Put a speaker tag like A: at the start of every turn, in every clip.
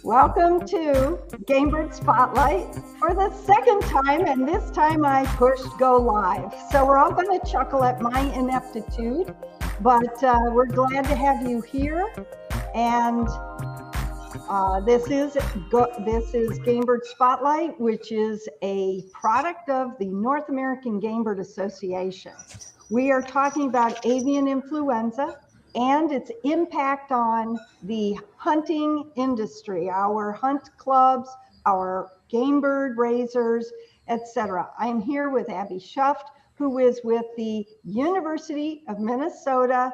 A: Welcome to Game Bird Spotlight for the second time, and this time I pushed go live. So we're all going to chuckle at my ineptitude, but we're glad to have you here. And this is Game Bird Spotlight, which is a product of the North American Game Bird Association. We are talking about avian influenza and its impact on the hunting industry, our hunt clubs, our game bird raisers, etc. I'm here with Abby Shuft, who is with the University of Minnesota,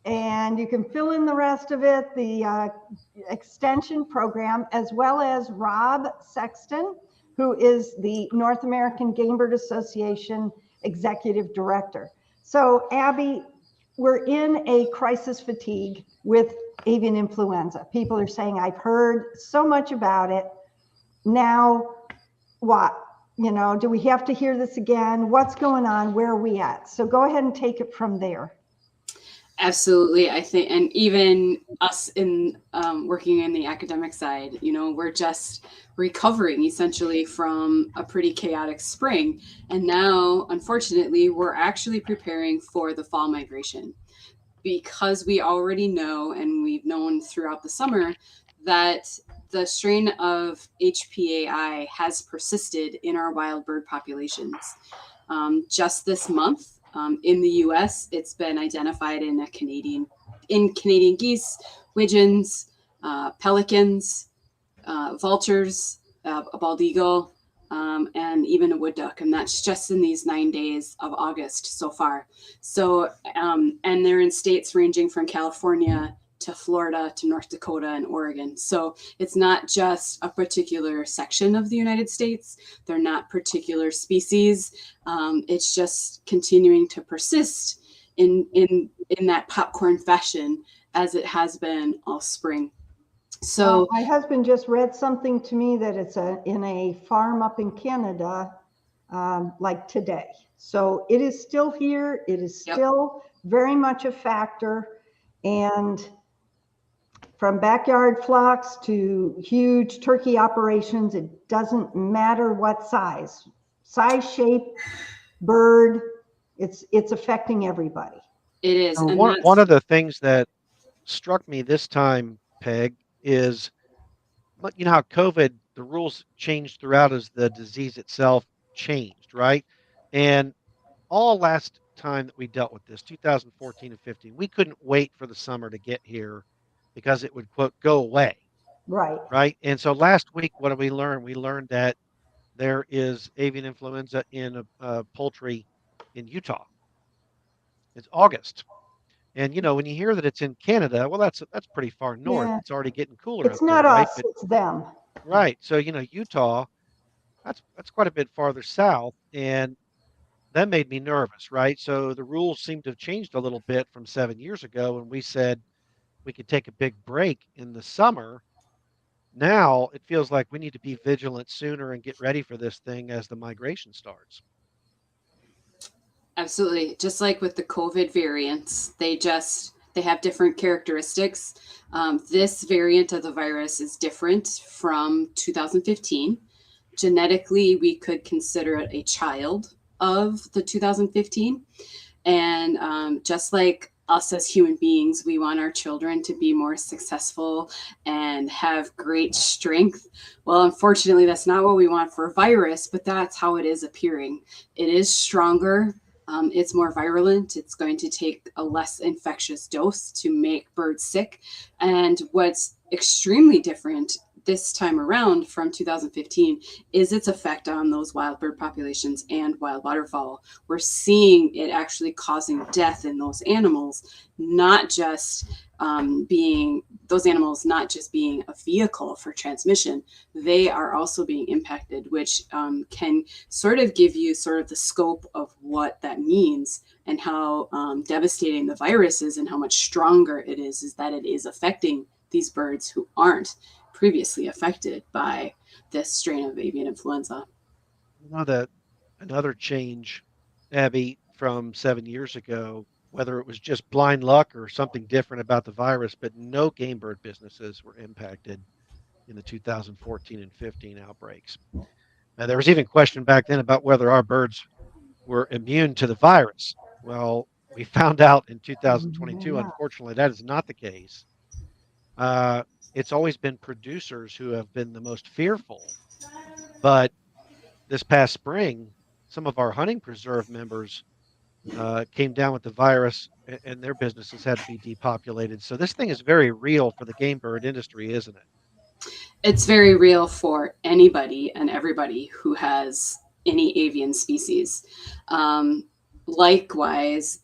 A: and you can fill in the rest of it, the extension program, as well as Rob Sexton, who is the North American Game Bird Association Executive Director. So Abby, we're in a crisis fatigue with avian influenza. People are saying, I've heard so much about it. Now what? You know, do we have to hear this again? What's going on? Where are we at? So go ahead and take it from there.
B: Absolutely. I think, and even us in working in the academic side, you know, we're just recovering essentially from a pretty chaotic spring. And now, unfortunately, we're actually preparing for the fall migration because we already know, and we've known throughout the summer, that the strain of HPAI has persisted in our wild bird populations. Just this month, in the U.S., it's been identified in Canadian geese, widgeons, pelicans, vultures, a bald eagle, and even a wood duck. And that's just in these 9 days of August so far. So, and they're in states ranging from California to Florida to North Dakota and Oregon. So it's not just a particular section of the United States. They're not particular species. It's just continuing to persist in that popcorn fashion as it has been all spring. So
A: my husband just read something to me that it's in a farm up in Canada, like today. So it is still here. It is still very much a factor. And from backyard flocks to huge turkey operations, it doesn't matter what size, shape, bird, it's affecting everybody.
B: It is.
C: And one of the things that struck me this time, Peg, is, you know how COVID, the rules changed throughout as the disease itself changed, right? And all last time that we dealt with this, 2014 and 15, we couldn't wait for the summer to get here because it would, quote, go away.
A: Right.
C: Right. And so last week, what did we learn? We learned that there is avian influenza in poultry in Utah. It's August. And, you know, when you hear that it's in Canada, well, that's pretty far north. Yeah. It's already getting cooler.
A: It's not us, right? It's them.
C: Right. So, you know, Utah, that's quite a bit farther south. And that made me nervous, right? So the rules seem to have changed a little bit from 7 years ago when we said we could take a big break in the summer. Now it feels like we need to be vigilant sooner and get ready for this thing as the migration starts.
B: Absolutely. Just like with the COVID variants, they have different characteristics. This variant of the virus is different from 2015. Genetically, we could consider it a child of the 2015. And just like us as human beings, we want our children to be more successful and have great strength. Well, unfortunately, that's not what we want for a virus, but that's how it is appearing. It is stronger. It's more virulent. It's going to take a less infectious dose to make birds sick. And what's extremely different this time around from 2015 is its effect on those wild bird populations and wild waterfowl. We're seeing it actually causing death in those animals, not just being a vehicle for transmission. They are also being impacted, which can sort of give you sort of the scope of what that means and how devastating the virus is and how much stronger it is that it is affecting these birds who aren't previously affected by this strain of avian influenza.
C: You know, another change, Abby, from 7 years ago, whether it was just blind luck or something different about the virus, but no game bird businesses were impacted in the 2014 and 15 outbreaks. Now, there was even question back then about whether our birds were immune to the virus. Well, we found out in 2022,
A: Yeah.
C: unfortunately, that is not the case. Uh, it's always been producers who have been the most fearful. But this past spring, some of our hunting preserve members came down with the virus and their businesses had to be depopulated. So this thing is very real for the game bird industry, isn't it?
B: It's very real for anybody and everybody who has any avian species. Um, Likewise,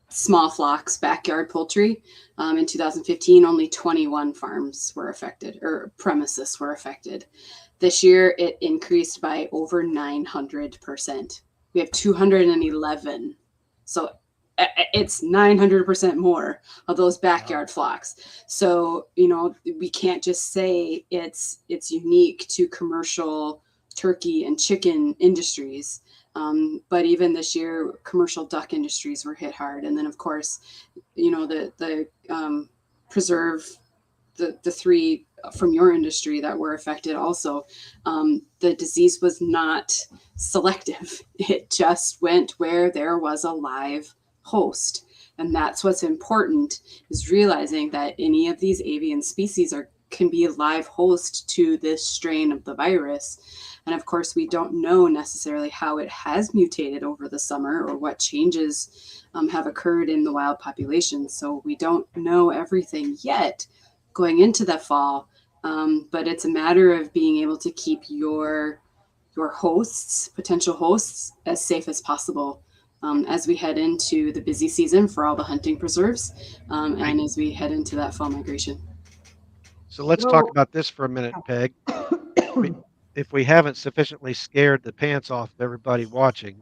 B: small flocks, backyard poultry. In 2015, only 21 farms were affected or premises were affected. This year, it increased by over 900%. We have 211. So it's 900% more of those backyard flocks. So, we can't just say it's unique to commercial turkey and chicken industries. But even this year, commercial duck industries were hit hard. And then, of course, the preserve, the three from your industry that were affected also. The disease was not selective. It just went where there was a live host. And that's what's important, is realizing that any of these avian species can be a live host to this strain of the virus. And of course, we don't know necessarily how it has mutated over the summer or what changes have occurred in the wild population. So we don't know everything yet going into the fall. But it's a matter of being able to keep your hosts, potential hosts, as safe as possible as we head into the busy season for all the hunting preserves and as we head into that fall migration.
C: So let's talk about this for a minute, Peg. If we haven't sufficiently scared the pants off of everybody watching.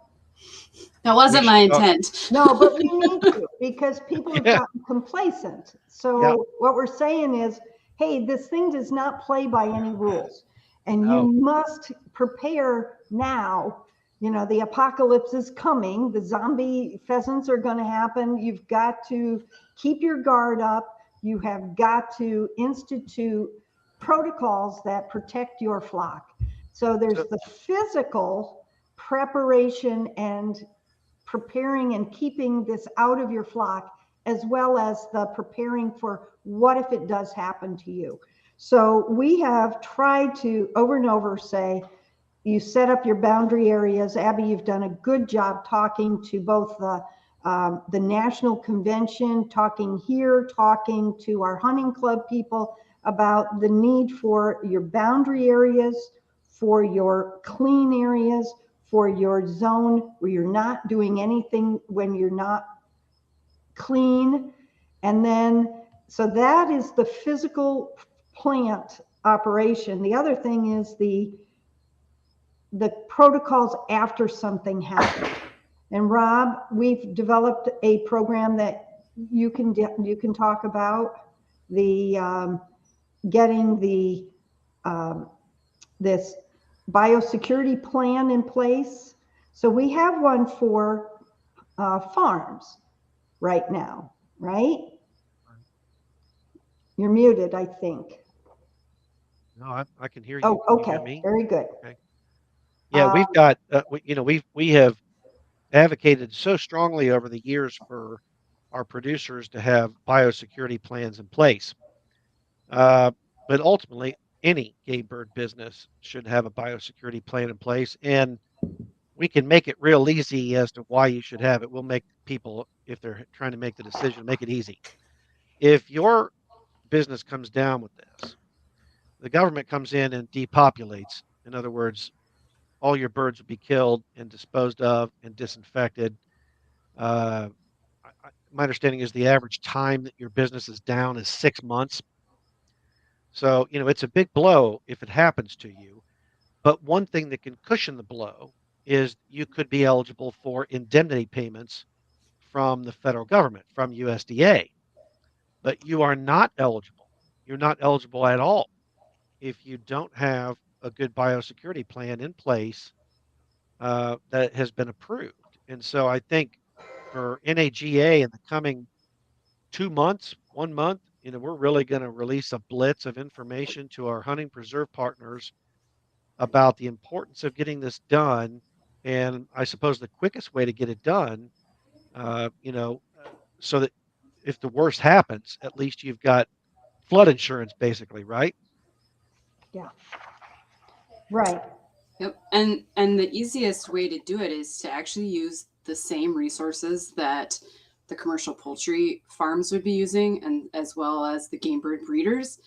B: That wasn't my intent.
A: No, but we need to, because people have gotten complacent. So what we're saying is, hey, this thing does not play by any rules. And you must prepare now. The apocalypse is coming. The zombie pheasants are going to happen. You've got to keep your guard up. You have got to institute protocols that protect your flock. So there's the physical preparation and preparing and keeping this out of your flock, as well as the preparing for what if it does happen to you. So we have tried to over and over say, you set up your boundary areas. Abby, you've done a good job talking to both the national convention, talking here, talking to our hunting club people about the need for your boundary areas, for your clean areas, for your zone where you're not doing anything when you're not clean. And then, so that is the physical plant operation. The other thing is the protocols after something happens. And Rob, we've developed a program that you can talk about, the getting the this biosecurity plan in place. So we have one for farms right now, right? You're muted, I think.
C: No, I can hear you.
A: Oh,
C: Can
A: okay.
C: you hear me?
A: Very good.
C: Okay. Yeah, we've got, we have advocated so strongly over the years for our producers to have biosecurity plans in place. But ultimately, any game bird business should have a biosecurity plan in place. And we can make it real easy as to why you should have it. We'll make people, if they're trying to make the decision, make it easy. If your business comes down with this, the government comes in and depopulates. In other words, all your birds will be killed and disposed of and disinfected. My understanding is the average time that your business is down is 6 months. So, it's a big blow if it happens to you. But one thing that can cushion the blow is you could be eligible for indemnity payments from the federal government, from USDA. But you are not eligible. You're not eligible at all if you don't have a good biosecurity plan in place that has been approved. And so I think for NAGA in the coming 2 months, 1 month, we're really going to release a blitz of information to our hunting preserve partners about the importance of getting this done. And I suppose the quickest way to get it done, uh, you know, uh, so that if the worst happens, at least you've got flood insurance, basically, right?
A: Yeah, right.
B: Yep. And the easiest way to do it is to actually use the same resources that the commercial poultry farms would be using, and as well as the game bird breeders.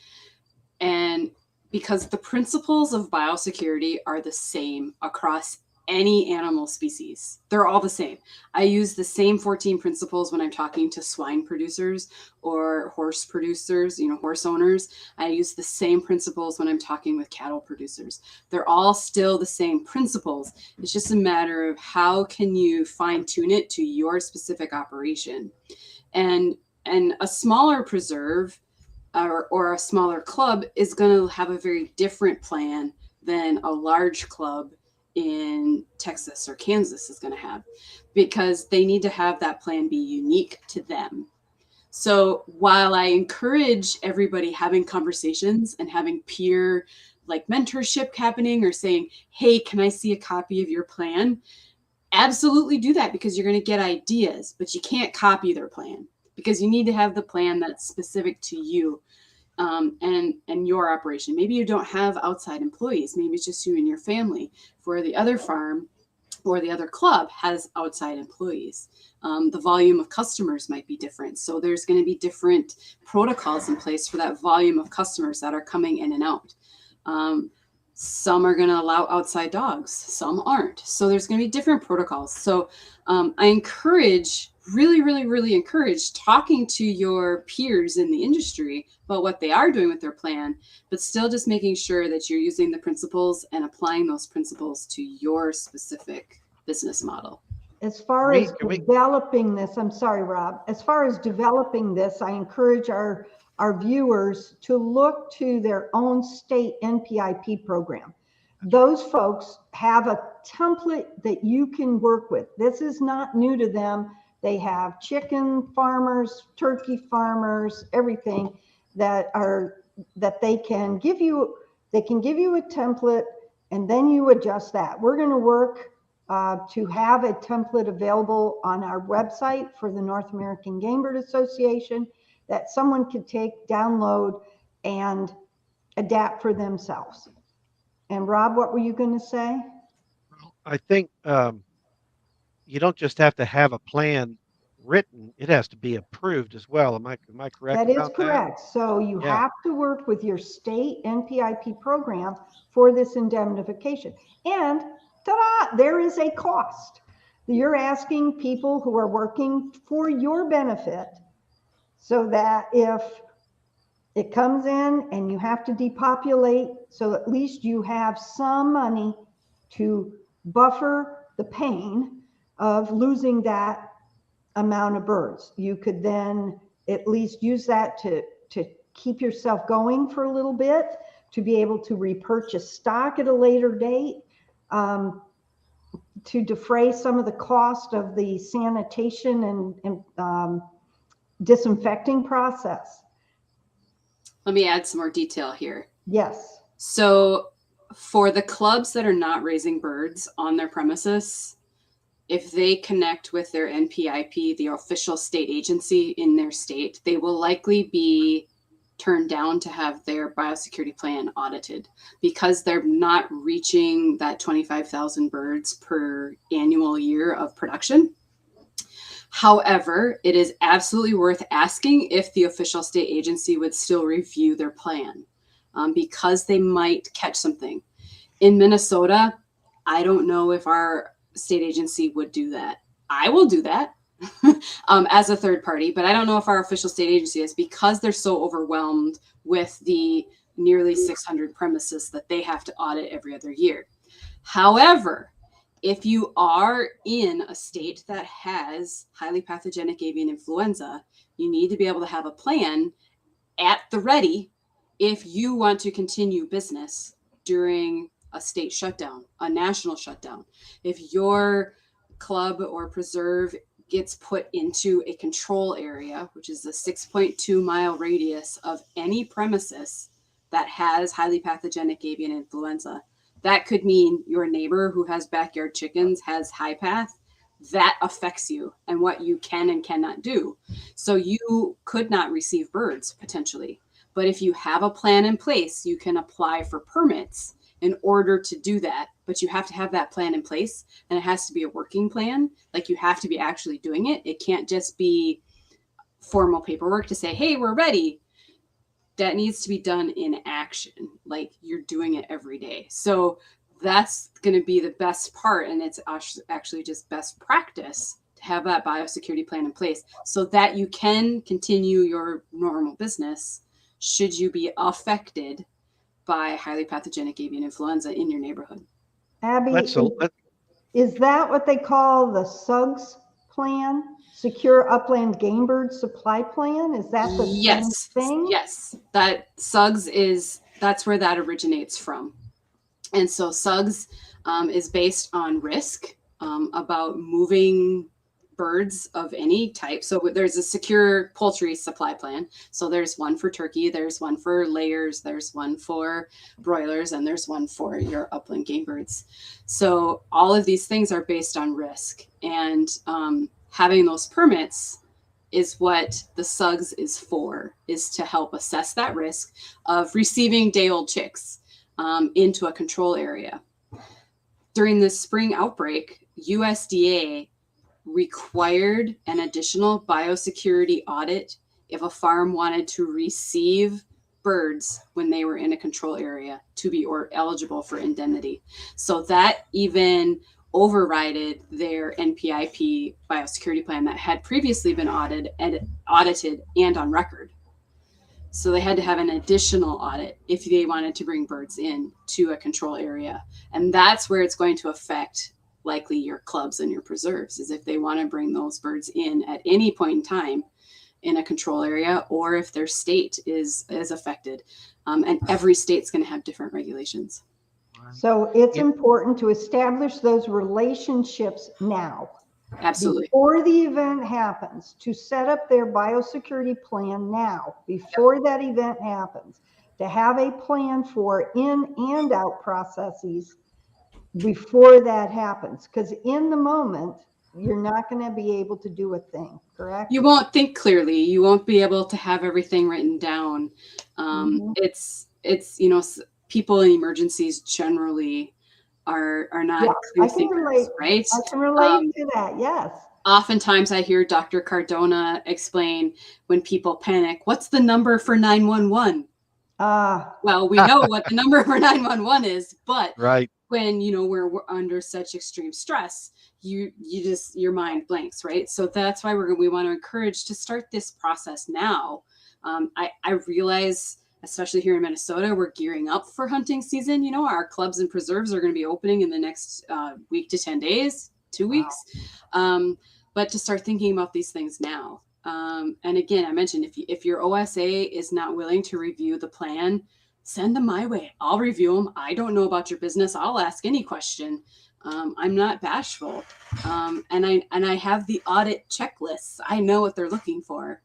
B: And because the principles of biosecurity are the same across any animal species, they're all the same. I use the same 14 principles when I'm talking to swine producers or horse producers, horse owners. I use the same principles when I'm talking with cattle producers. They're all still the same principles. It's just a matter of how can you fine tune it to your specific operation. And a smaller preserve or a smaller club is going to have a very different plan than a large club in Texas or Kansas is going to have, because they need to have that plan be unique to them. So while I encourage everybody having conversations and having peer mentorship happening, or saying, hey, can I see a copy of your plan? Absolutely do that, because you're going to get ideas, but you can't copy their plan, because you need to have the plan that's specific to you and your operation. Maybe you don't have outside employees. Maybe it's just you and your family. For the other farm or the other club has outside employees. The volume of customers might be different. So there's going to be different protocols in place for that volume of customers that are coming in and out. Some are going to allow outside dogs, some aren't. So there's going to be different protocols. So I encourage, really encourage talking to your peers in the industry about what they are doing with their plan, but still just making sure that you're using the principles and applying those principles to your specific business model.
A: As far as developing this, I'm sorry, Rob, as far as developing this, I encourage our viewers to look to their own state NPIP program. Those folks have a template that you can work with. This is not new to them. They have chicken farmers, turkey farmers, everything that they can give you. They can give you a template, and then you adjust that. We're going to work to have a template available on our website for the North American Game Bird Association that someone could take, download, and adapt for themselves. And Rob, what were you going to say?
C: I think you don't just have to have a plan written; it has to be approved as well. Am I correct?
A: That is correct. So you have to work with your state NPIP program for this indemnification. And ta-da, there is a cost. You're asking people who are working for your benefit, so that if it comes in and you have to depopulate, so at least you have some money to buffer the pain of losing that amount of birds. You could then at least use that to keep yourself going for a little bit, to be able to repurchase stock at a later date, to defray some of the cost of the sanitation and disinfecting process.
B: Let me add some more detail here.
A: Yes.
B: So for the clubs that are not raising birds on their premises, if they connect with their NPIP, the official state agency in their state, they will likely be turned down to have their biosecurity plan audited, because they're not reaching that 25,000 birds per annual year of production. However, it is absolutely worth asking if the official state agency would still review their plan, because they might catch something. In Minnesota, I don't know if our state agency would do that. I will do that as a third party, but I don't know if our official state agency is, because they're so overwhelmed with the nearly 600 premises that they have to audit every other year. However, if you are in a state that has highly pathogenic avian influenza, you need to be able to have a plan at the ready if you want to continue business during a state shutdown, a national shutdown. If your club or preserve gets put into a control area, which is a 6.2-mile radius of any premises that has highly pathogenic avian influenza. That could mean your neighbor who has backyard chickens has high path. That affects you and what you can and cannot do. So you could not receive birds potentially. But if you have a plan in place, you can apply for permits in order to do that. But you have to have that plan in place, and it has to be a working plan. Like, you have to be actually doing it. It can't just be formal paperwork to say, hey, we're ready. That needs to be done in action. Like, you're doing it every day. So that's going to be the best part. And it's actually just best practice to have that biosecurity plan in place so that you can continue your normal business should you be affected by highly pathogenic avian influenza in your neighborhood.
A: Abby,
C: Let's
A: is that what they call the SUGS plan? Secure Upland Game Bird Supply Plan? Is that the same thing?
B: Yes, that SUGS that's where that originates from. And so SUGS is based on risk about moving birds of any type. So there's a secure poultry supply plan. So there's one for turkey, there's one for layers, there's one for broilers, and there's one for your upland game birds. So all of these things are based on risk. And having those permits is what the SUGS is for, is to help assess that risk of receiving day-old chicks into a control area. During the spring outbreak, USDA required an additional biosecurity audit if a farm wanted to receive birds when they were in a control area to be eligible for indemnity. So that even overrided their NPIP biosecurity plan that had previously been audited and on record. So they had to have an additional audit if they wanted to bring birds in to a control area. And that's where it's going to affect likely your clubs and your preserves, is if they want to bring those birds in at any point in time in a control area, or if their state is affected. And every state's going to have different regulations.
A: So it's important to establish those relationships now.
B: Absolutely.
A: Before the event happens, to set up their biosecurity plan now, before that event happens, to have a plan for in and out processes before that happens. Because in the moment, you're not going to be able to do a thing, correct?
B: You won't think clearly. You won't be able to have everything written down. It's people in emergencies generally are not clear thinkers, right?
A: I can relate to that, yes.
B: Oftentimes I hear Dr. Cardona explain when people panic, what's the number for 911? Well, we know what the number for 911 is, but
C: right.
B: When we're under such extreme stress, your mind blanks, right? So that's why we want to encourage to start this process now. I realize, especially here in Minnesota, we're gearing up for hunting season. Our clubs and preserves are going to be opening in the next week to 10 days, 2 weeks. But to start thinking about these things now. And again, I mentioned if your OSA is not willing to review the plan, send them my way. I'll review them. I don't know about your business. I'll ask any question. I'm not bashful. And I have the audit checklists. I know what they're looking for.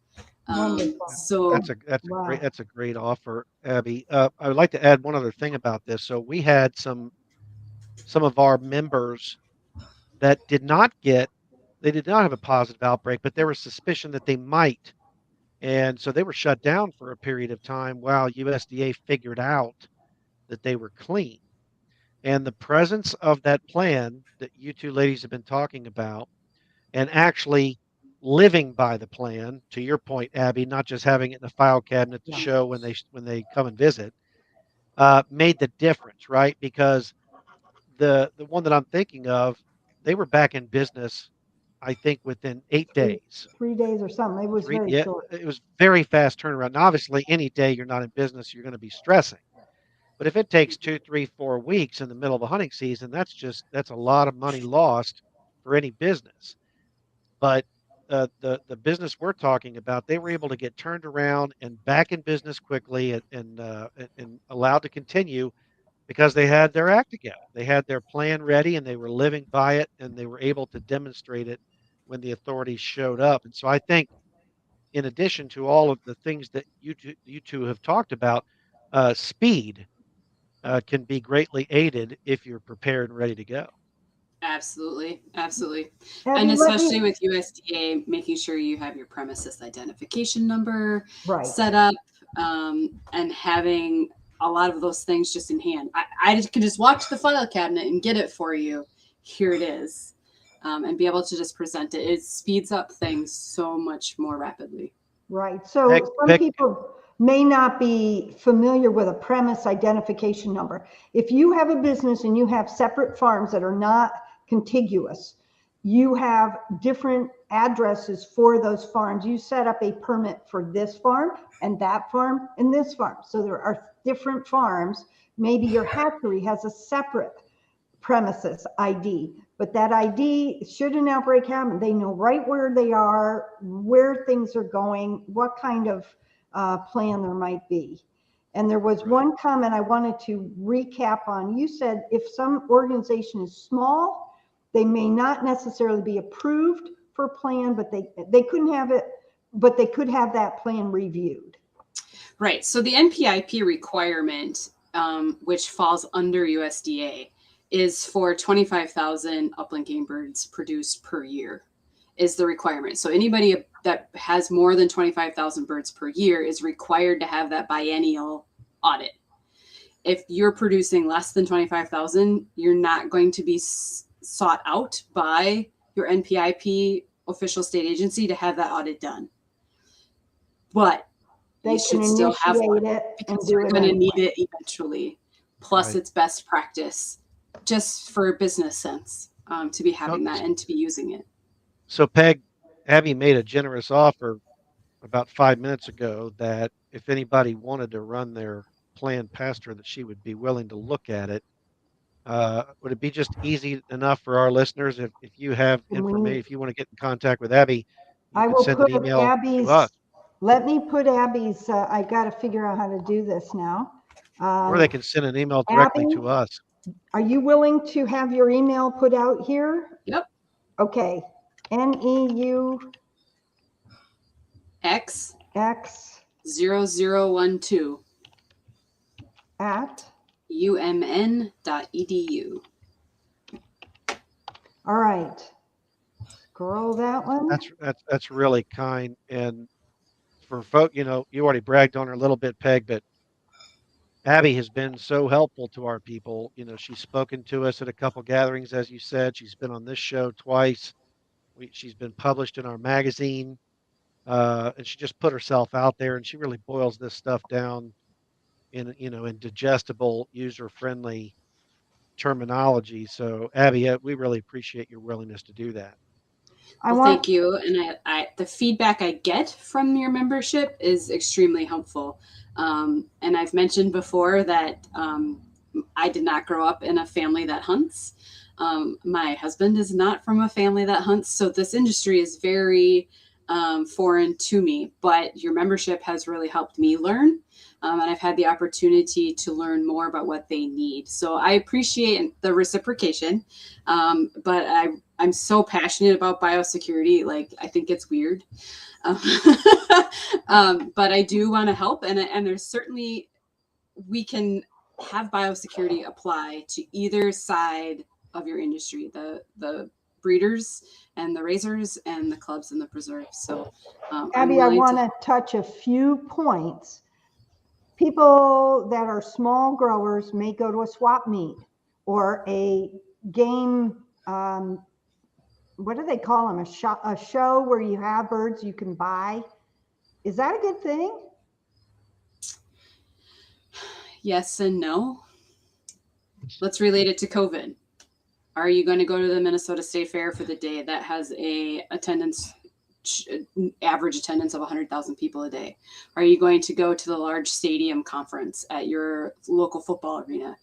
B: So
C: that's a great offer, Abby. I would like to add one other thing about this. So we had some of our members that did not have a positive outbreak, but there was suspicion that they might. And so they were shut down for a period of time while USDA figured out that they were clean. And the presence of that plan that you two ladies have been talking about, and actually living by the plan, to your point, Abby, not just having it in a file cabinet to show when they come and visit, made the difference, right? Because the one that I'm thinking of, they were back in business, I think, within 8 days.
A: 3 days or something. It was very short.
C: It was very fast turnaround. Now, obviously, any day you're not in business, you're going to be stressing. But if it takes 2, 3, 4 weeks in the middle of a hunting season, that's a lot of money lost for any business. But the business we're talking about, they were able to get turned around and back in business quickly and allowed to continue because they had their act together. They had their plan ready and they were living by it, and they were able to demonstrate it when the authorities showed up. And so I think, in addition to all of the things that you two have talked about, speed can be greatly aided if you're prepared and ready to go.
B: Absolutely. Absolutely. And
A: Abby, let
B: especially
A: me,
B: with USDA, making sure you have your premises identification number
A: right.
B: set up, and having a lot of those things just in hand. I can just walk to the file cabinet and get it for you. Here it is. And be able to just present it. It speeds up things so much more rapidly.
A: Right. So
C: Peg,
A: some
C: Peg,
A: people may not be familiar with a premise identification number. If you have a business and you have separate farms that are not contiguous, you have different addresses for those farms. You set up a permit for this farm and that farm and this farm. So there are different farms. Maybe your hatchery has a separate premises ID, but that ID, should an outbreak happen, they know right where they are, where things are going, what kind of plan there might be. And there was one comment I wanted to recap on. You said if some organization is small, they may not necessarily be approved for a plan, but they couldn't have it, but they could have that plan reviewed.
B: Right. So the NPIP requirement, which falls under USDA, is for 25,000 upland game birds produced per year is the requirement. So anybody that has more than 25,000 birds per year is required to have that biennial audit. If you're producing less than 25,000, you're not going to be sought out by your NPIP official state agency to have that audit done. But
A: They
B: you
A: can
B: should still have one
A: initiate it and
B: because
A: do
B: you're
A: it
B: going to
A: anyway.
B: need it eventually. Plus,
C: Right.
B: it's best practice just for business sense, to be having that and to be using it.
C: So Peg, Abby made a generous offer about 5 minutes ago that if anybody wanted to run their plan past her, that she would be willing to look at it. Would it be just easy enough for our listeners if you have
A: And
C: information, if you want to get in contact with Abby, you
A: I
C: could
A: will
C: send an
A: put
C: email to
A: Abby's,
C: us,
A: let me put Abby's, I got to figure out how to do this now.
C: or they can send an email directly
A: Abby,
C: to us.
A: are you willing to have your email put out here?
B: Yep.
A: Okay. NEUX
B: X0012
A: at,
B: umn.edu.
A: all right. Scroll that one.
C: That's really kind. And for folk, you already bragged on her a little bit, Peg, but Abby has been so helpful to our people. She's spoken to us at a couple gatherings, as you said. She's been on this show twice. She's been published in our magazine, and she just put herself out there, and she really boils this stuff down in digestible, user-friendly terminology. So, Abby, we really appreciate your willingness to do that.
B: Well, thank you. And the feedback I get from your membership is extremely helpful. And I've mentioned before that I did not grow up in a family that hunts. My husband is not from a family that hunts. So this industry is very foreign to me, but your membership has really helped me learn. And I've had the opportunity to learn more about what they need. So I appreciate the reciprocation, but I'm so passionate about biosecurity. Like, I think it's weird, but I do want to help. And there's certainly, we can have biosecurity apply to either side of your industry, the breeders and the raisers and the clubs and the preserves. So
A: Abby, I want to touch a few points. People that are small growers may go to a swap meet or a game, what do they call them? A show where you have birds you can buy. Is that a good thing?
B: Yes and no. Let's relate it to COVID. Are you going to go to the Minnesota State Fair for the day that has a average attendance of 100,000 people a day? Are you going to go to the large stadium conference at your local football arena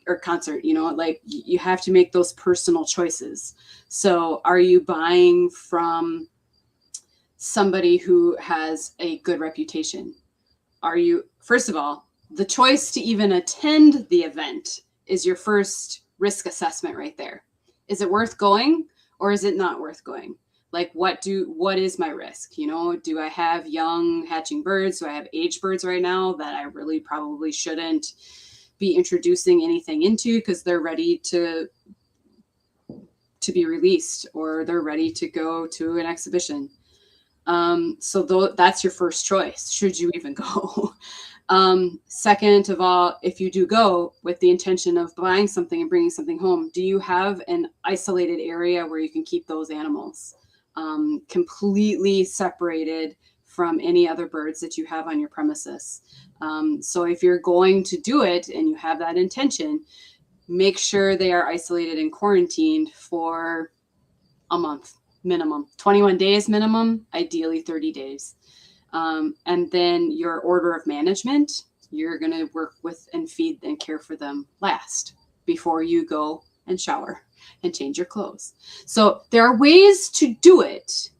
B: or concert? Like, you have to make those personal choices. So are you buying from somebody who has a good reputation? First of all, the choice to even attend the event is your first risk assessment right there. Is it worth going? or is it not worth going? Like, what is my risk? You know, do I have young hatching birds? Do I have aged birds right now that I really probably shouldn't be introducing anything into because they're ready to be released, or they're ready to go to an exhibition? So that's your first choice. Should you even go? Second of all, if you do go with the intention of buying something and bringing something home, do you have an isolated area where you can keep those animals completely separated from any other birds that you have on your premises? So if you're going to do it and you have that intention, make sure they are isolated and quarantined for a month minimum, 21 days minimum, ideally 30 days. And then your order of management, you're going to work with and feed and care for them last before you go and shower and change your clothes. So there are ways to do it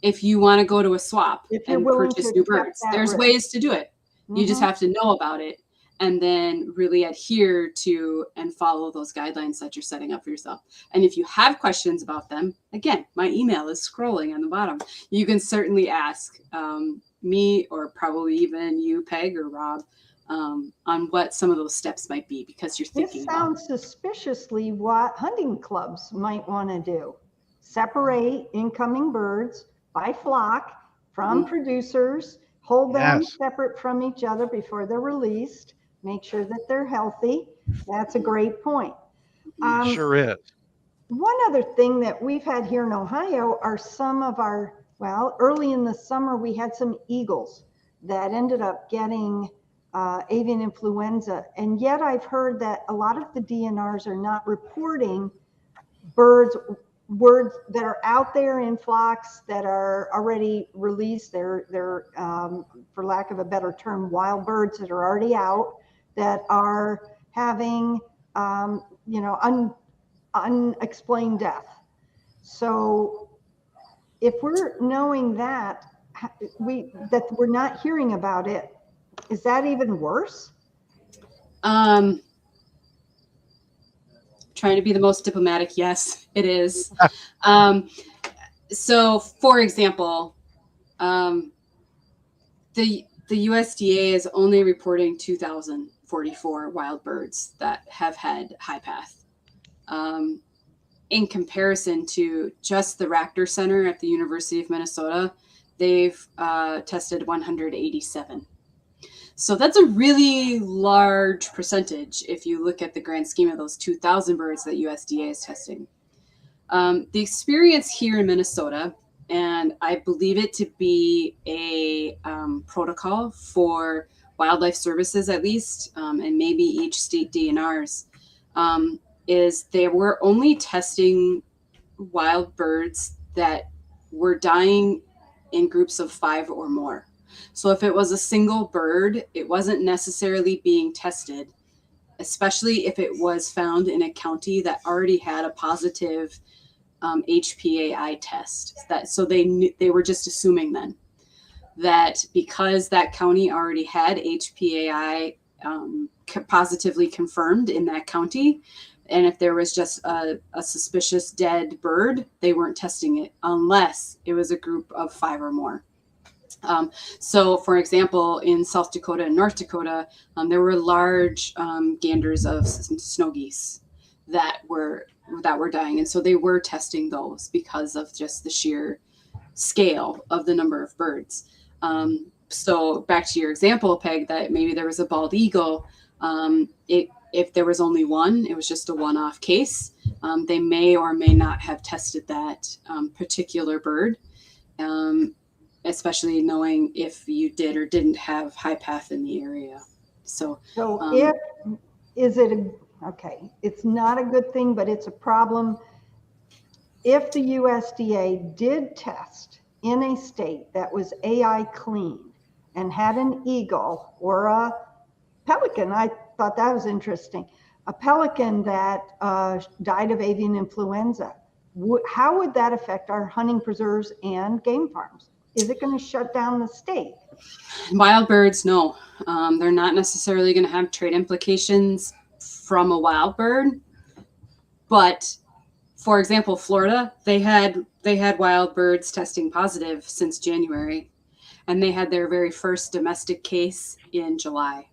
B: if you want to go to a swap and purchase new birds. There's ways to do it. You just have to know about it and then really adhere to and follow those guidelines that you're setting up for yourself. And if you have questions about them, again, my email is scrolling on the bottom. You can certainly ask me, or probably even you, Peg, or Rob, on what some of those steps might be, because you're thinking
A: this sounds suspiciously what hunting clubs might want to do. Separate incoming birds by flock from producers, hold them separate from each other before they're released, make sure that they're healthy. That's a great point.
C: Sure is.
A: One other thing that we've had here in Ohio are some of our, well, early in the summer, we had some eagles that ended up getting avian influenza. And yet I've heard that a lot of the DNRs are not reporting birds that are out there in flocks that are already released. They're for lack of a better term, wild birds that are already out that are having, unexplained death. So if we're knowing that we're not hearing about it, is that even worse?
B: Trying to be the most diplomatic. Yes, it is. So for example, the USDA is only reporting 2,044 wild birds that have had high path. In comparison to just the Raptor Center at the University of Minnesota, they've tested 187. So that's a really large percentage if you look at the grand scheme of those 2,000 birds that USDA is testing. The experience here in Minnesota, and I believe it to be a protocol for wildlife services at least, and maybe each state DNRs, is they were only testing wild birds that were dying in groups of 5 or more. So if it was a single bird, it wasn't necessarily being tested, especially if it was found in a county that already had a positive HPAI test. So they were just assuming then that because that county already had HPAI positively confirmed in that county, and if there was just a suspicious dead bird, they weren't testing it unless it was a group of 5 or more. So, for example, in South Dakota and North Dakota, there were large ganders of snow geese that were dying, and so they were testing those because of just the sheer scale of the number of birds. So, back to your example, Peg, that maybe there was a bald eagle. If there was only one, it was just a one-off case. They may or may not have tested that particular bird. Especially knowing if you did or didn't have high path in the area. So it's not a good thing, but it's a problem. If the USDA did test in a state that was AI clean and had an eagle or a pelican, I thought that was interesting, a pelican that died of avian influenza, how would that affect our hunting preserves and game farms? Is it going to shut down the state? Wild birds, no. They're not necessarily going to have trade implications from a wild bird, but for example, Florida, they had wild birds testing positive since January, and they had their very first domestic case in July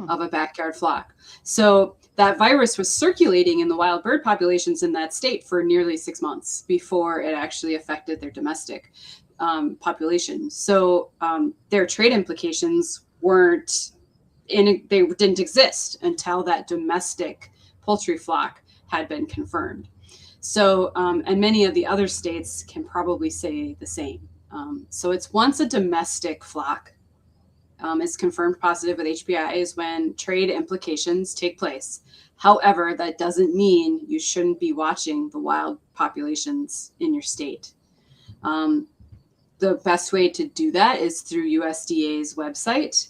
B: of a backyard flock. So that virus was circulating in the wild bird populations in that state for nearly 6 months before it actually affected their domestic population. So their trade implications they didn't exist until that domestic poultry flock had been confirmed. So, and many of the other states can probably say the same. So it's once a domestic flock is confirmed positive with HPI is when trade implications take place. However, that doesn't mean you shouldn't be watching the wild populations in your state. The best way to do that is through USDA's website,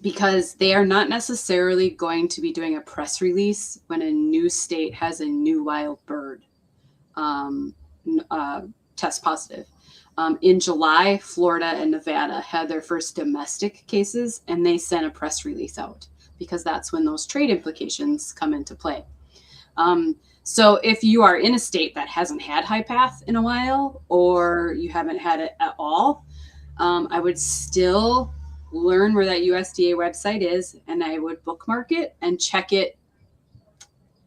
B: because they are not necessarily going to be doing a press release when a new state has a new wild bird test positive. In July, Florida and Nevada had their first domestic cases, and they sent a press release out because that's when those trade implications come into play. So if you are in a state that hasn't had high path in a while, or you haven't had it at all, I would still learn where that USDA website is, and I would bookmark it and check it.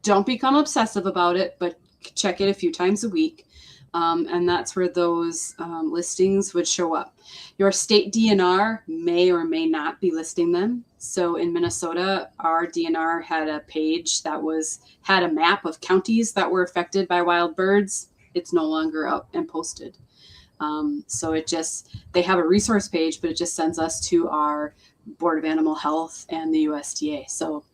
B: Don't become obsessive about it, but check it a few times a week. And that's where those listings would show up. Your state DNR may or may not be listing them. So in Minnesota, our DNR had a page that had a map of counties that were affected by wild birds. It's no longer up and posted. So they have a resource page, but it just sends us to our Board of Animal Health and the USDA. So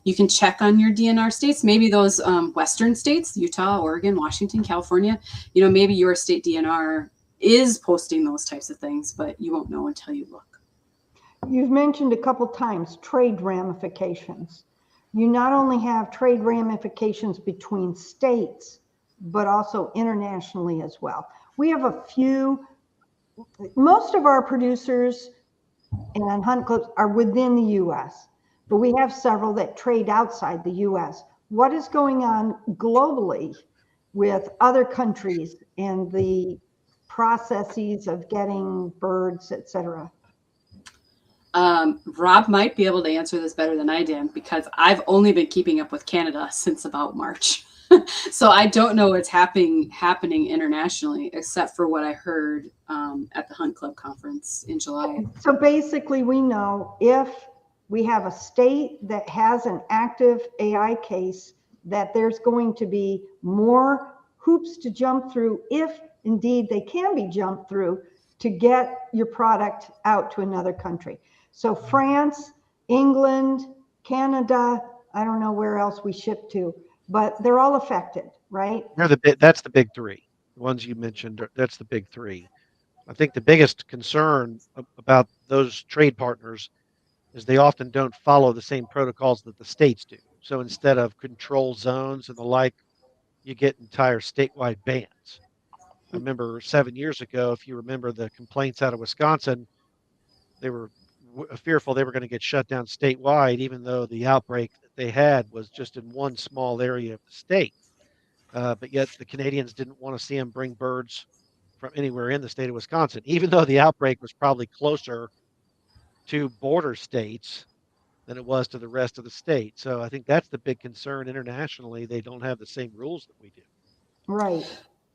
B: you can check on your DNR states, maybe those Western states, Utah, Oregon, Washington, California, maybe your state DNR is posting those types of things, but you won't know until you look.
A: You've mentioned a couple times trade ramifications. You not only have trade ramifications between states, but also internationally as well. We have most of our producers and hunt clubs are within the US, but we have several that trade outside the US. What is going on globally with other countries and the processes of getting birds, et cetera?
B: Rob might be able to answer this better than I did, because I've only been keeping up with Canada since about March. So I don't know what's happening internationally, except for what I heard at the Hunt Club conference in July.
A: So basically, we know if we have a state that has an active AI case, that there's going to be more hoops to jump through, if indeed they can be jumped through, to get your product out to another country. So France, England, Canada, I don't know where else we ship to, but they're all affected, right?
C: That's the big three. The ones you mentioned, that's the big three. I think the biggest concern about those trade partners is they often don't follow the same protocols that the states do. So instead of control zones and the like, you get entire statewide bans. I remember 7 years ago, if you remember the complaints out of Wisconsin, they were fearful they were going to get shut down statewide, even though the outbreak that they had was just in one small area of the state. But yet the Canadians didn't want to see them bring birds from anywhere in the state of Wisconsin, even though the outbreak was probably closer to border states than it was to the rest of the state. So I think that's the big concern internationally. They don't have the same rules that we do.
A: Right.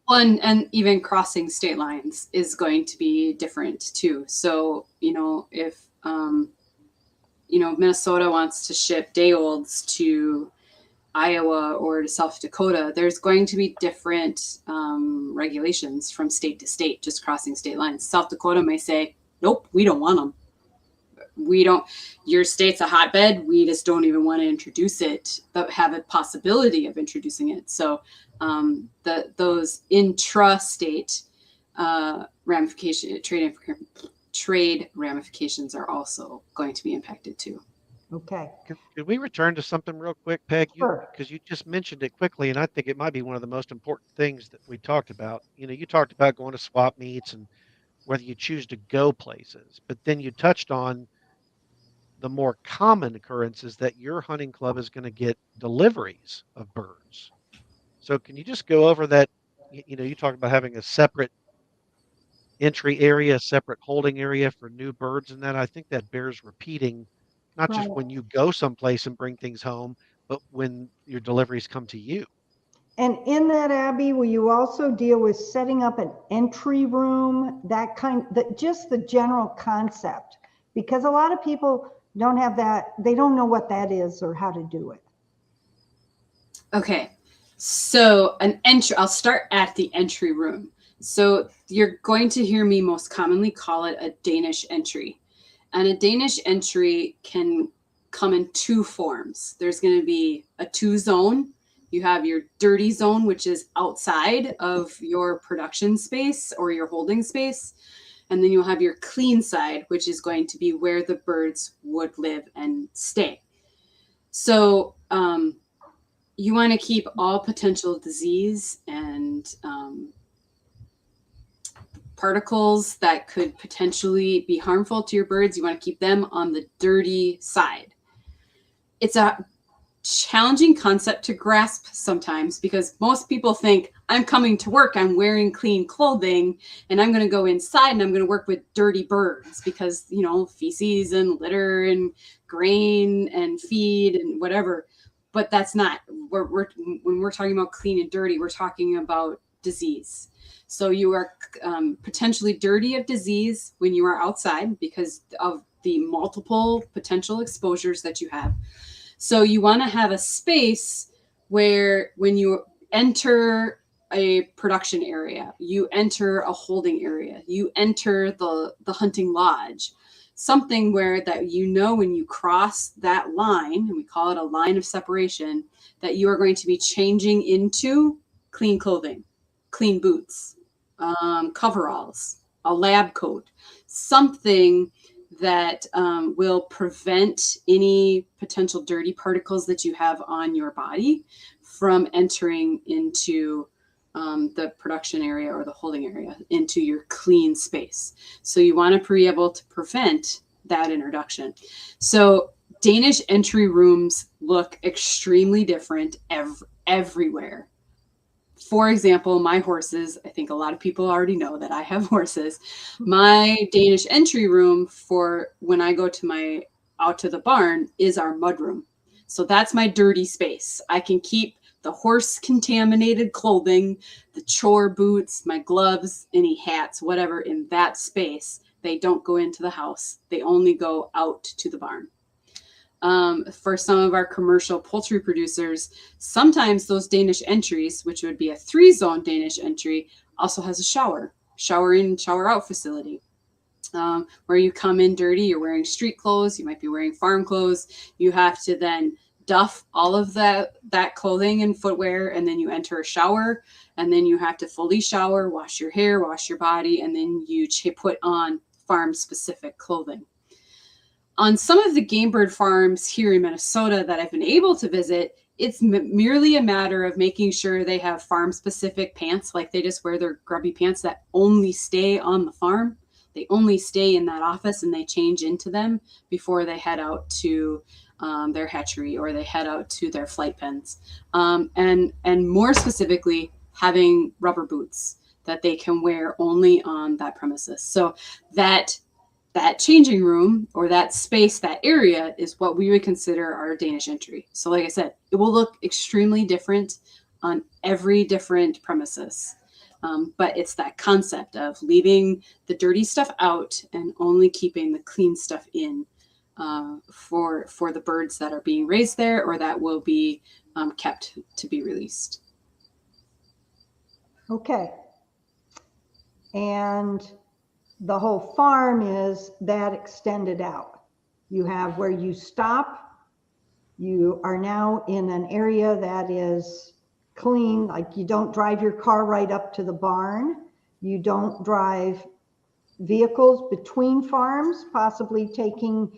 B: Well, and even crossing state lines is going to be different too. So, if, Minnesota wants to ship day olds to Iowa or to South Dakota, there's going to be different regulations from state to state, just crossing state lines. South Dakota may say, nope, we don't want them. Your state's a hotbed. We just don't even want to introduce it, but have a possibility of introducing it. So those intra-state trade ramifications are also going to be impacted too.
A: Okay.
C: Could we return to something real quick, Peg?
A: Sure.
C: Because you just mentioned it quickly, and I think it might be one of the most important things that we talked about. You talked about going to swap meets and whether you choose to go places, but then you touched on the more common occurrence is that your hunting club is going to get deliveries of birds. So can you just go over that? You talk about having a separate entry area, separate holding area for new birds and that. I think that bears repeating, not just
A: Right.
C: when you go someplace and bring things home, but when your deliveries come to you.
A: And in that, Abby, will you also deal with setting up an entry room, just the general concept? Because a lot of people don't have that, they don't know what that is or how to do it.
B: Okay, so I'll start at the entry room. So you're going to hear me most commonly call it a Danish entry. And a Danish entry can come in two forms. There's going to be a 2 zone. You have your dirty zone, which is outside of your production space or your holding space. And then you'll have your clean side, which is going to be where the birds would live and stay. So you want to keep all potential disease and particles that could potentially be harmful to your birds. You want to keep them on the dirty side. It's a challenging concept to grasp sometimes because most people think I'm coming to work, I'm wearing clean clothing, and I'm going to go inside and I'm going to work with dirty birds because, feces and litter and grain and feed and whatever. But that's not, when we're talking about clean and dirty, we're talking about disease. So you are potentially dirty of disease when you are outside because of the multiple potential exposures that you have. So you want to have a space where when you enter a production area, you enter a holding area, you enter the hunting lodge, something where that when you cross that line, and we call it a line of separation, that you are going to be changing into clean clothing, clean boots, coveralls, a lab coat, something that will prevent any potential dirty particles that you have on your body from entering into the production area or the holding area, into your clean space. So you want to be able to prevent that introduction. So Danish entry rooms look extremely different everywhere. For example, my horses, I think a lot of people already know that I have horses. My Danish entry room for when I go out to the barn is our mud room. So that's my dirty space. I can keep the horse contaminated clothing, the chore boots, my gloves, any hats, whatever in that space. They don't go into the house. They only go out to the barn. For some of our commercial poultry producers, sometimes those Danish entries, which would be a 3-zone Danish entry, also has a shower in, shower out facility. Where you come in dirty, you're wearing street clothes, you might be wearing farm clothes. You have to then duff all of that clothing and footwear, and then you enter a shower, and then you have to fully shower, wash your hair, wash your body, and then you put on farm specific clothing. On some of the game bird farms here in Minnesota that I've been able to visit, it's merely a matter of making sure they have farm specific pants, like they just wear their grubby pants that only stay on the farm. They only stay in that office and they change into them before they head out to their hatchery or they head out to their flight pens. And more specifically, having rubber boots that they can wear only on that premises. So that changing room or that space, that area is what we would consider our Danish entry. So like I said, it will look extremely different on every different premises. But it's that concept of leaving the dirty stuff out and only keeping the clean stuff in for the birds that are being raised there or that will be kept to be released.
A: Okay. And the whole farm is that extended out. You have where you stop. You are now in an area that is clean, like you don't drive your car right up to the barn. You don't drive vehicles between farms, possibly taking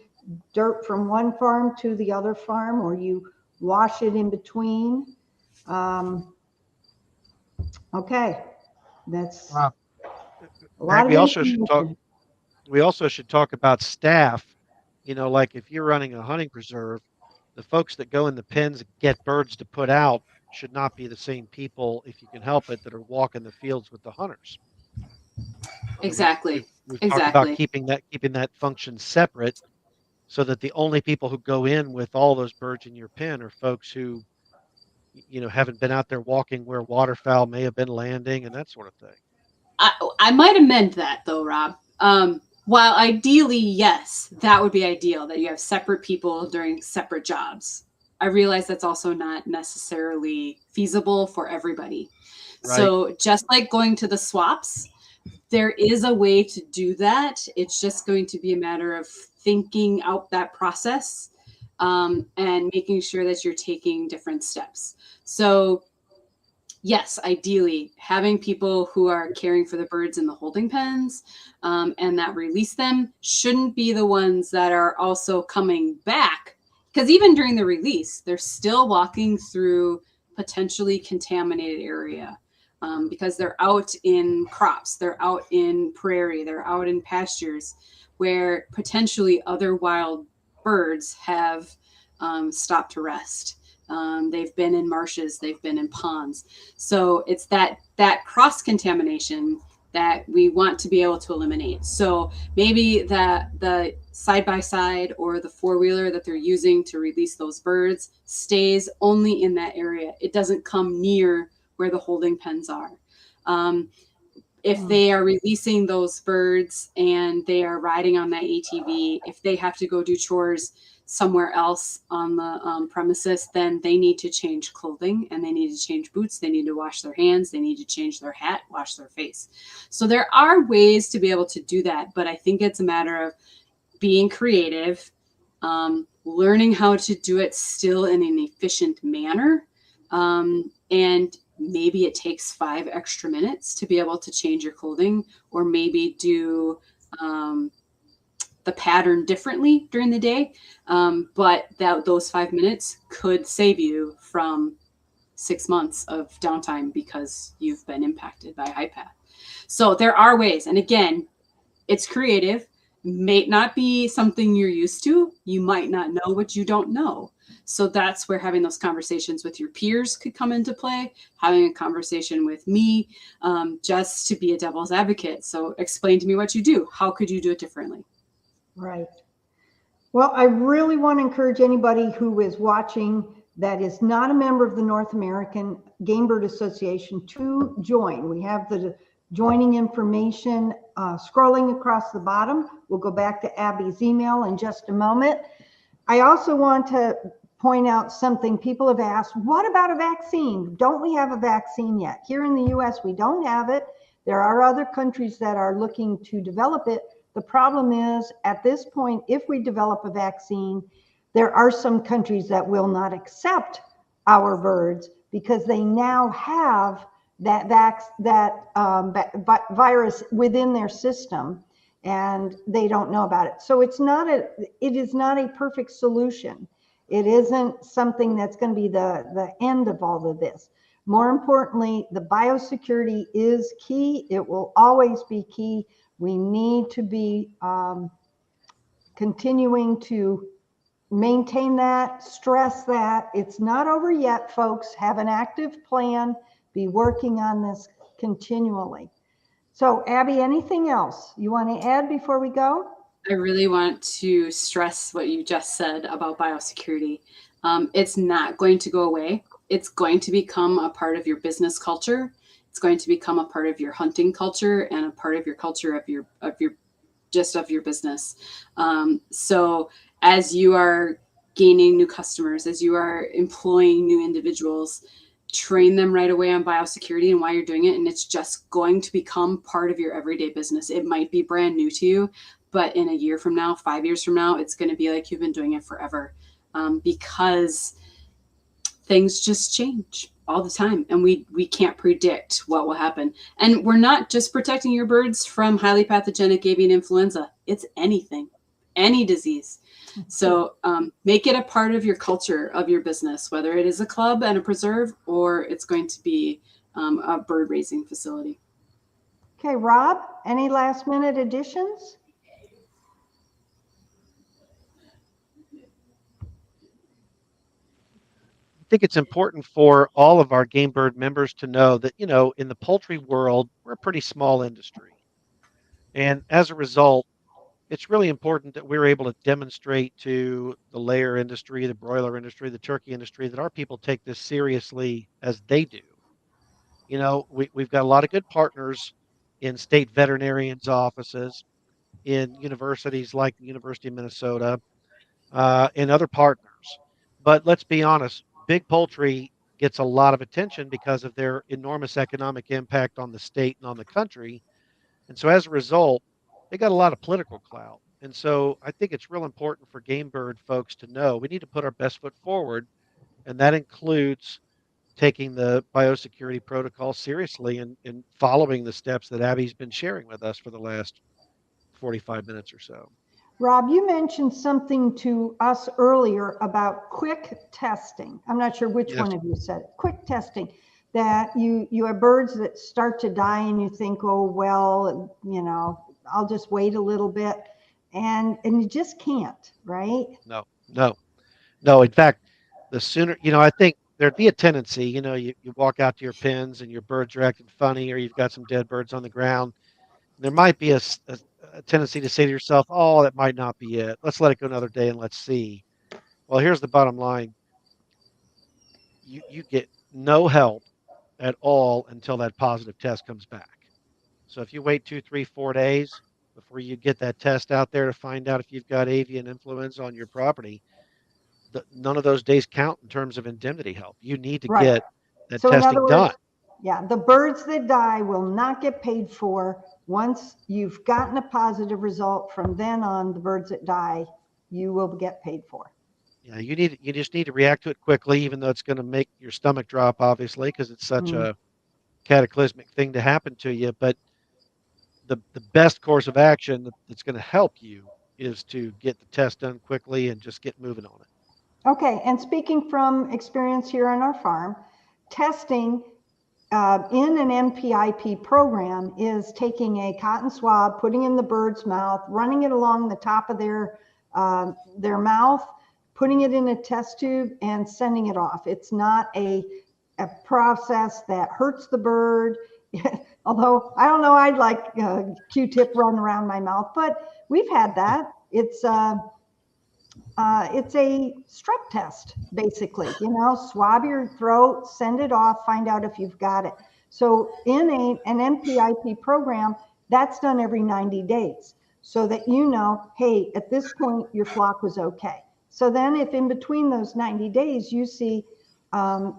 A: dirt from one farm to the other farm, or you wash it in between. Okay, that's
C: Wow.
A: a lot of
C: We also should talk.
A: information.
C: We also should talk about staff. like if you're running a hunting preserve, the folks that go in the pens and get birds to put out should not be the same people, if you can help it, that are walking the fields with the hunters. So
B: Exactly.
C: we've talked about
B: Exactly.
C: keeping that function separate, so that the only people who go in with all those birds in your pen are folks who haven't been out there walking where waterfowl may have been landing and that sort of thing.
B: I might amend that though, Rob. While ideally, yes, that would be ideal that you have separate people doing separate jobs. I realize that's also not necessarily feasible for everybody.
C: Right.
B: So just like going to the swaps, there is a way to do that. It's just going to be a matter of thinking out that process, and making sure that you're taking different steps. So yes, ideally, having people who are caring for the birds in the holding pens, and that release them shouldn't be the ones that are also coming back. Because even during the release, they're still walking through potentially contaminated area, because they're out in crops, they're out in prairie, they're out in pastures where potentially other wild birds have stopped to rest. They've been in marshes, they've been in ponds. So it's that cross contamination that we want to be able to eliminate. So maybe the side by side or the four-wheeler that they're using to release those birds stays only in that area. It doesn't come near where the holding pens are. If they are releasing those birds and they are riding on that ATV, if they have to go do chores somewhere else on the premises, then they need to change clothing and they need to change boots. They need to wash their hands. They need to change their hat, wash their face. So there are ways to be able to do that, but I think it's a matter of being creative, learning how to do it still in an efficient manner, and maybe it takes 5 extra minutes to be able to change your clothing, or maybe do the pattern differently during the day. But those 5 minutes could save you from 6 months of downtime because you've been impacted by a high path. So there are ways. And again, it's creative, may not be something you're used to. You might not know what you don't know. So that's where having those conversations with your peers could come into play, having a conversation with me, just to be a devil's advocate. So explain to me what you do. How could you do it differently?
A: Right. Well, I really want to encourage anybody who is watching that is not a member of the North American Game Bird Association to join. We have the joining information scrolling across the bottom. We'll go back to Abby's email in just a moment. I also want to point out something people have asked. What about a vaccine? Don't we have a vaccine yet? Here in the US, we don't have it. There are other countries that are looking to develop it. The problem is, at this point, if we develop a vaccine, there are some countries that will not accept our birds because they now have that virus within their system and they don't know about it. So it is not a perfect solution. It isn't something that's going to be the end of all of this. More importantly, the biosecurity is key. It will always be key. We need to be continuing to maintain that, stress that. It's not over yet, folks. Have an active plan. Be working on this continually. So, Abby, anything else you want to add before we go?
B: I really want to stress what you just said about biosecurity. It's not going to go away. It's going to become a part of your business culture. It's going to become a part of your hunting culture and a part of your culture of your business. So as you are gaining new customers, as you are employing new individuals, train them right away on biosecurity and why you're doing it. And it's just going to become part of your everyday business. It might be brand new to you, but in a year from now, 5 years from now, it's going to be like you've been doing it forever, because things just change all the time and we can't predict what will happen. And we're not just protecting your birds from highly pathogenic avian influenza. It's anything, any disease. So make it a part of your culture of your business, whether it is a club and a preserve or it's going to be a bird raising facility.
A: Okay, Rob, any last minute additions?
C: think it's important for all of our game bird members to know that, in the poultry world, we're a pretty small industry. And as a result, it's really important that we're able to demonstrate to the layer industry, the broiler industry, the turkey industry, that our people take this seriously as they do. We've got a lot of good partners in state veterinarians' offices, in universities like the University of Minnesota, and other partners. But let's be honest, big poultry gets a lot of attention because of their enormous economic impact on the state and on the country. And so as a result, they got a lot of political clout. And so I think it's real important for game bird folks to know we need to put our best foot forward. And that includes taking the biosecurity protocol seriously and following the steps that Abby's been sharing with us for the last 45 minutes or so.
A: Rob, you mentioned something to us earlier about quick testing. I'm not sure which
C: Yes.
A: one of you said it. Quick testing, that you have birds that start to die and you think, oh, well, I'll just wait a little bit. And you just can't, right?
C: No. In fact, the sooner, I think there'd be a tendency, you walk out to your pens and your birds are acting funny, or you've got some dead birds on the ground. There might be a tendency to say to yourself, oh, that might not be it. Let's let it go another day and let's see. Well, here's the bottom line. You get no help at all until that positive test comes back. So if you wait 2, 3, 4 days before you get that test out there to find out if you've got avian influenza on your property, none of those days count in terms of indemnity help. You need to
A: Right.
C: get that
A: So in other
C: testing
A: words,
C: done.
A: yeah, the birds that die will not get paid for. Once you've gotten a positive result, from then on, the birds that die, you will get paid for.
C: Yeah, you just need to react to it quickly, even though it's going to make your stomach drop, obviously, because it's such a cataclysmic thing to happen to you. But the best course of action that's going to help you is to get the test done quickly and just get moving on it.
A: Okay, and speaking from experience here on our farm, testing in an NPIP program is taking a cotton swab, putting in the bird's mouth, running it along the top of their mouth, putting it in a test tube, and sending it off. It's not a process that hurts the bird. Although I don't know, I'd like a Q-tip run around my mouth, but we've had that. It's a strep test, basically. Swab your throat, send it off, find out if you've got it. So in an NPIP program, that's done every 90 days, so that hey, at this point your flock was okay. So then, if in between those 90 days you see a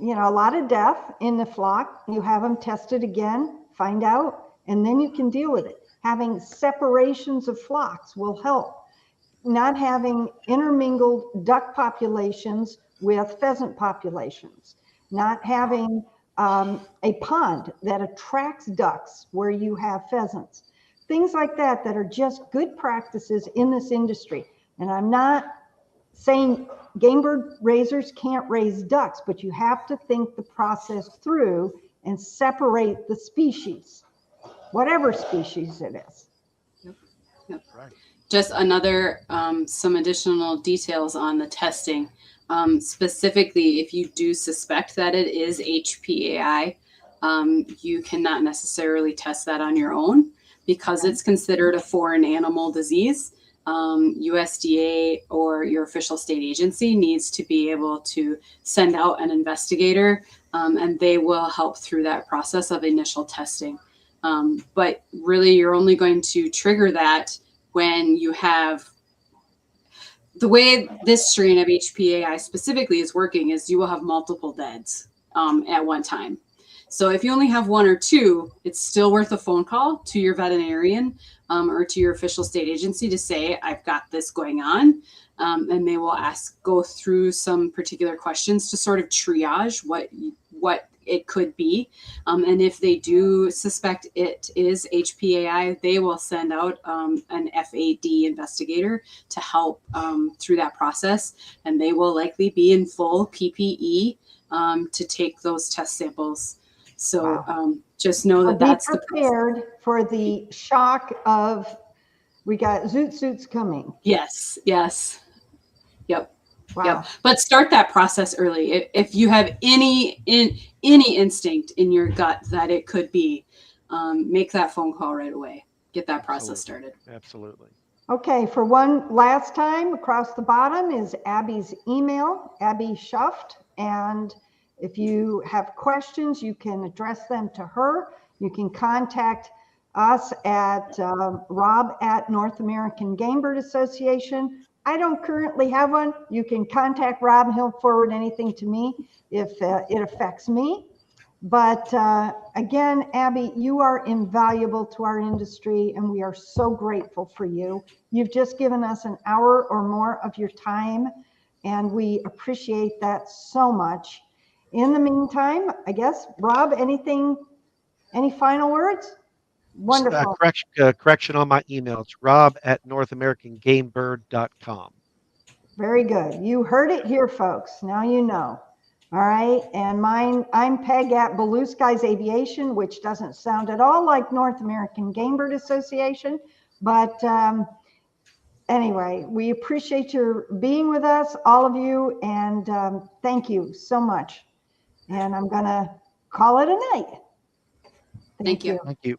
A: lot of death in the flock, you have them tested again, find out, and then you can deal with it. Having separations of flocks will help. Not having intermingled duck populations with pheasant populations. Not having a pond that attracts ducks where you have pheasants. Things like that are just good practices in this industry. And I'm not saying game bird raisers can't raise ducks, but you have to think the process through and separate the species, whatever species it is.
B: Yep. Right. Just some additional details on the testing. Specifically, if you do suspect that it is HPAI, you cannot necessarily test that on your own because it's considered a foreign animal disease. USDA or your official state agency needs to be able to send out an investigator, and they will help through that process of initial testing. But really, you're only going to trigger that when you have the way this strain of HPAI specifically is working is you will have multiple deads at one time. So if you only have one or two, it's still worth a phone call to your veterinarian or to your official state agency to say, I've got this going on. And they will go through some particular questions to sort of triage what it could be. And if they do suspect it is HPAI, they will send out an FAD investigator to help through that process. And they will likely be in full PPE to take those test samples. So just know that that's
A: prepared for the shock of, we got zoot suits coming.
B: Yes. Yep.
A: Wow.
B: Yep. But start that process early. If you have any instinct in your gut that it could be, make that phone call right away. Get that process started.
C: Absolutely.
A: Okay, for one last time, across the bottom is Abby's email, Abby Shuft. And if you have questions, you can address them to her. You can contact us at Rob at North American Game Bird Association. I don't currently have one. You can contact Rob. He'll forward anything to me if it affects me. But again, Abby, you are invaluable to our industry, and we are so grateful for you. You've just given us an hour or more of your time, and we appreciate that so much. In the meantime, I guess, Rob, any final words? Wonderful.
C: Correction on my email. It's rob at northamericangamebird.com.
A: Very good. You heard it here, folks. Now you know. All right. And I'm Peg at Blue Skies Aviation, which doesn't sound at all like North American Game Bird Association. But anyway, we appreciate your being with us, all of you. And thank you so much. And I'm going to call it a night.
B: Thank you.
C: Thank you.